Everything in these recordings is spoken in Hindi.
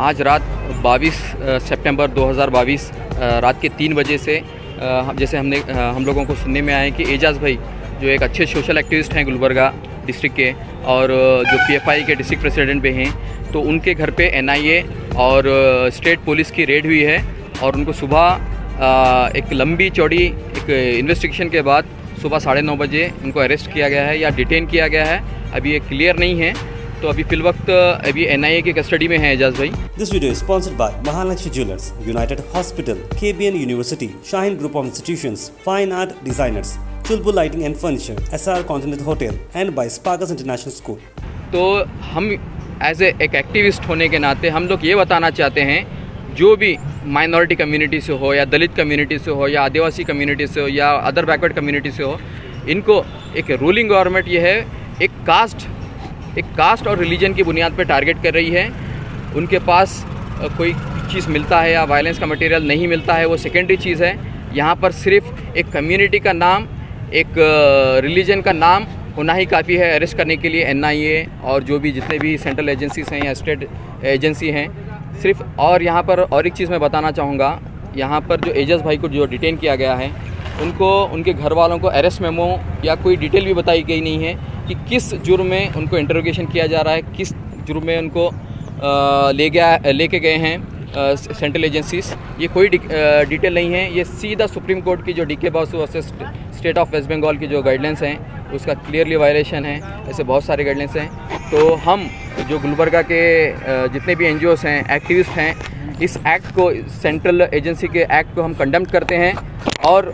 आज रात 22 सितंबर 2022 रात के 3 बजे से जैसे हम लोगों को सुनने में आया है कि एजाज़ भाई जो एक अच्छे सोशल एक्टिविस्ट हैं गुलबर्गा डिस्ट्रिक्ट के और जो पीएफआई के डिस्ट्रिक्ट प्रेसिडेंट भी हैं, तो उनके घर पे एनआईए और स्टेट पुलिस की रेड हुई है और उनको सुबह एक लंबी चौड़ी एक इन्वेस्टिगेशन के बाद सुबह 9:30 बजे उनको अरेस्ट किया गया है या डिटेन किया गया है, अभी ये क्लियर नहीं है। तो अभी फिल वक्त अभी एनआईए की कस्टडी में है एजाज़ भाई। This video is sponsored by Mahalakshmi jewellers, United hospital, KBN university, Shaheen group of institutions, fine art designers, Chulbul lighting and furniture, SR continental hotel and by Sparks international school. तो हम एज एक एक्टिविस्ट होने के नाते हम लोग ये बताना चाहते हैं, जो भी माइनॉरिटी कम्युनिटी से हो या दलित कम्युनिटी से हो या आदिवासी कम्युनिटी से हो या अदर बैकवर्ड कम्युनिटी से हो, इनको एक रूलिंग गवर्नमेंट ये है एक कास्ट और रिलीजन की बुनियाद पर टारगेट कर रही है। उनके पास कोई चीज़ मिलता है या वायलेंस का मटेरियल नहीं मिलता है, वो सेकेंडरी चीज़ है। यहाँ पर सिर्फ एक कम्युनिटी का नाम, एक रिलीजन का नाम होना ही काफ़ी है अरेस्ट करने के लिए एनआईए और जो भी जितने भी सेंट्रल एजेंसीज हैं या स्टेट एजेंसी हैं सिर्फ। और यहाँ पर और एक चीज़ मैं बताना चाहूँगा, यहाँ पर जो एजाज़ भाई को जो डिटेन किया गया है, उनको उनके घर वालों को अरेस्ट मेमो या कोई डिटेल भी बताई गई नहीं है कि किस जुर्म में उनको इंटरोगेशन किया जा रहा है, किस जुर्म में उनको लेके गए हैं सेंट्रल एजेंसीज। ये कोई डिटेल नहीं है। ये सीधा सुप्रीम कोर्ट की जो DK Basu versus state of West Bengal की जो गाइडलाइंस हैं उसका क्लियरली वायलेशन है। ऐसे बहुत सारे गाइडलाइंस हैं। तो हम जो गुलबर्गा के जितने भी एनजीओस हैं, एक्टिविस्ट हैं, इस एक्ट को, सेंट्रल एजेंसी के एक्ट को हम कंडेम करते हैं और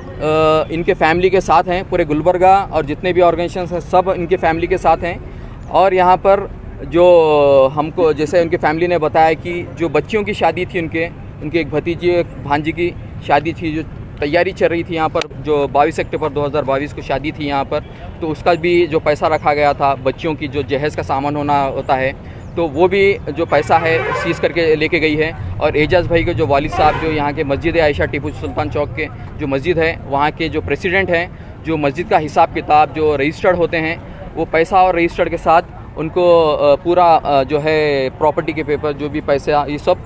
इनके फैमिली के साथ हैं। पूरे गुलबर्गा और जितने भी ऑर्गेनाइजेशंस हैं सब इनके फैमिली के साथ हैं। और यहाँ पर जो हमको जैसे उनके फैमिली ने बताया कि जो बच्चियों की शादी थी, उनके एक भतीजी एक भांजी की शादी थी, जो तैयारी चल रही थी यहाँ पर, जो 22 अक्टूबर 2022 को शादी थी यहाँ पर, तो उसका भी जो पैसा रखा गया था, बच्चियों की जो जहेज़ का सामान होता है, तो वो भी जो पैसा है सीज़ करके लेके गई है। और एजाज़ भाई के जो वालिद साहब जो यहाँ के मस्जिद आयशा टीपू सुल्तान चौक के जो मस्जिद है वहाँ के जो प्रेसिडेंट हैं, जो मस्जिद का हिसाब किताब जो रजिस्टर्ड होते हैं, वो पैसा और रजिस्टर्ड के साथ उनको पूरा जो है प्रॉपर्टी के पेपर जो भी पैसे ये सब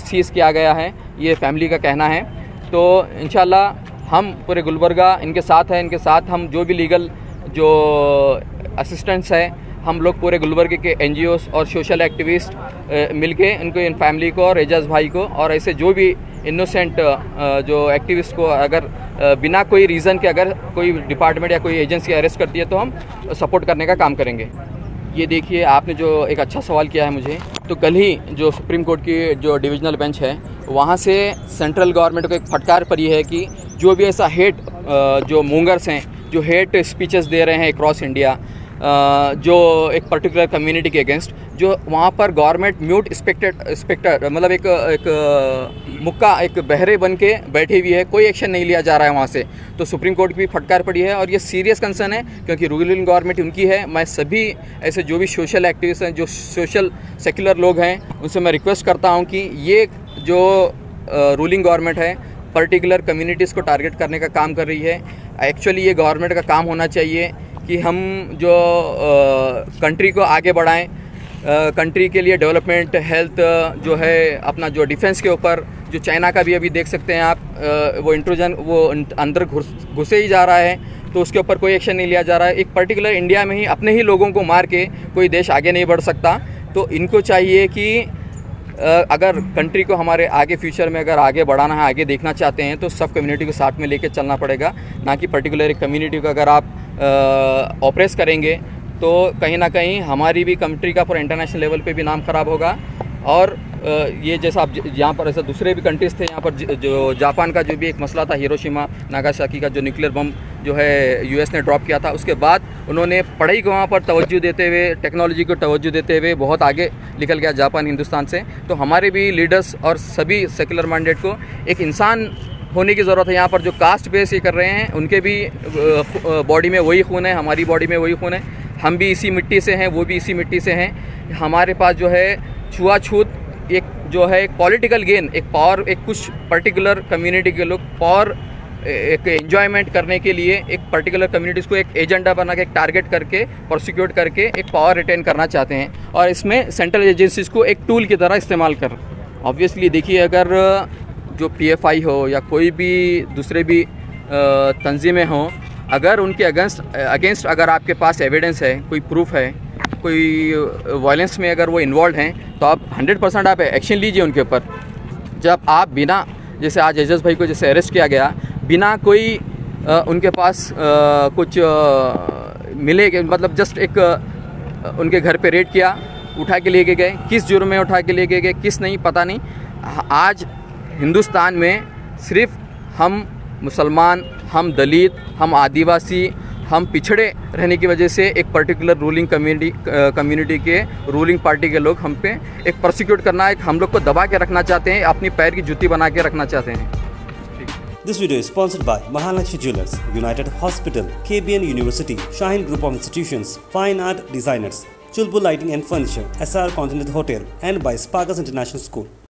सीज़ किया गया है, ये फैमिली का कहना है। तो इंशाल्लाह हम पूरे गुलबर्गा इनके साथ हैं। इनके साथ हम जो भी लीगल जो असिस्टेंट्स है, हम लोग पूरे गुलबर्गे के एनजीओस और सोशल एक्टिविस्ट मिलके इनको, इन फैमिली को और एजाज़ भाई को और ऐसे जो भी इनोसेंट जो एक्टिविस्ट को अगर बिना कोई रीज़न के अगर कोई डिपार्टमेंट या कोई एजेंसी अरेस्ट करती है तो हम सपोर्ट करने का काम करेंगे। ये देखिए, आपने जो एक अच्छा सवाल किया है मुझे, तो कल ही जो सुप्रीम कोर्ट की जो डिविजनल बेंच है वहाँ से सेंट्रल गवर्नमेंट को एक फटकार पड़ी है कि जो भी ऐसा हेट जो मोंगर्स हैं, जो हेट स्पीचेस दे रहे हैं अक्रॉस इंडिया, जो एक पर्टिकुलर कम्युनिटी के अगेंस्ट, जो वहाँ पर गवर्नमेंट म्यूट स्पेक्टर मतलब एक मुक्का एक बहरे बन के बैठी हुई है, कोई एक्शन नहीं लिया जा रहा है वहाँ से। तो सुप्रीम कोर्ट की भी फटकार पड़ी है और ये सीरियस कंसर्न है, क्योंकि रूलिंग गवर्नमेंट उनकी है। मैं सभी ऐसे जो भी सोशल एक्टिविस्ट हैं, जो सोशल सेक्युलर लोग हैं, उनसे मैं रिक्वेस्ट करता हूँ कि ये जो रूलिंग गवर्नमेंट है पर्टिकुलर कम्युनिटीज़ को टारगेट करने का काम कर रही है। एक्चुअली ये गवर्नमेंट का काम होना चाहिए कि हम जो कंट्री को आगे बढ़ाएं, कंट्री के लिए डेवलपमेंट, हेल्थ जो है, अपना जो डिफेंस के ऊपर, जो चाइना का भी अभी देख सकते हैं आप, वो इंट्रूजन वो अंदर घुसे ही जा रहा है, तो उसके ऊपर कोई एक्शन नहीं लिया जा रहा है। एक पर्टिकुलर इंडिया में ही अपने ही लोगों को मार के कोई देश आगे नहीं बढ़ सकता। तो इनको चाहिए कि अगर कंट्री को हमारे आगे फ्यूचर में अगर आगे बढ़ाना है, आगे देखना चाहते हैं, तो सब कम्युनिटी को साथ में लेके चलना पड़ेगा, ना कि पर्टिकुलर एक कम्युनिटी को अगर आप ऑपरेस करेंगे तो कहीं ना कहीं हमारी भी कंट्री का पूरा इंटरनेशनल लेवल पे भी नाम ख़राब होगा। और ये जैसा आप यहाँ पर ऐसा दूसरे भी कंट्रीज़ थे, यहाँ पर जो जापान का जो भी एक मसला था, हिरोशिमा नागासाकी का जो न्यूक्लियर बम जो है यूएस ने ड्रॉप किया था, उसके बाद उन्होंने पढ़ाई को वहाँ पर तवज्जो देते हुए, टेक्नोलॉजी को तवज्जो देते हुए बहुत आगे निकल गया जापान हिंदुस्तान से। तो हमारे भी लीडर्स और सभी सेकुलर माइंडेड को एक इंसान होने की ज़रूरत है। यहाँ पर जो कास्ट बेस ये कर रहे हैं, उनके भी बॉडी में वही खून है, हमारी बॉडी में वही खून है, हम भी इसी मिट्टी से हैं, वो भी इसी मिट्टी से हैं। हमारे पास जो है छुआछूत एक जो है एक पॉलिटिकल गेन, एक पावर, एक कुछ पर्टिकुलर कम्युनिटी के लोग पावर एक एंजॉयमेंट करने के लिए एक पर्टिकुलर कम्युनिटीज़ को एक एजेंडा बना के, एक टारगेट करके, प्रोसिक्यूट करके एक पावर रिटेन करना चाहते हैं, और इसमें सेंट्रल एजेंसीज़ को एक टूल की तरह इस्तेमाल कर ऑब्वियसली देखिए, अगर जो पीएफआई हो या कोई भी दूसरे भी तंजीमें हों, अगर उनके अगेंस्ट अगर आपके पास एविडेंस है, कोई प्रूफ है, कोई वायलेंस में अगर वो इन्वॉल्व हैं, तो आप 100% आप एक्शन लीजिए उनके ऊपर। जब आप बिना, जैसे आज एजाज भाई को जैसे अरेस्ट किया गया, बिना कोई उनके पास कुछ मिले, मतलब जस्ट एक उनके घर पे रेड किया, उठा के लेके गए, किस जुर्म में उठा के लेके गए, किस नहीं पता नहीं। आज हिंदुस्तान में सिर्फ हम मुसलमान, हम दलित, हम आदिवासी, हम पिछड़े रहने की वजह से एक पर्टिकुलर रूलिंग कम्युनिटी के रूलिंग पार्टी के लोग हम पे एक प्रोसिक्यूट करना, एक हम लोग को दबा के रखना चाहते हैं, अपनी पैर की जूती बना के रखना चाहते हैं। This video is sponsored by Mahalakshmi Jewelers, United Hospital, KBN University, Shaheen Group of Institutions, Fine Art Designers, Chulbul Lighting and Furniture, SR Continental Hotel, and by Sparkers International School.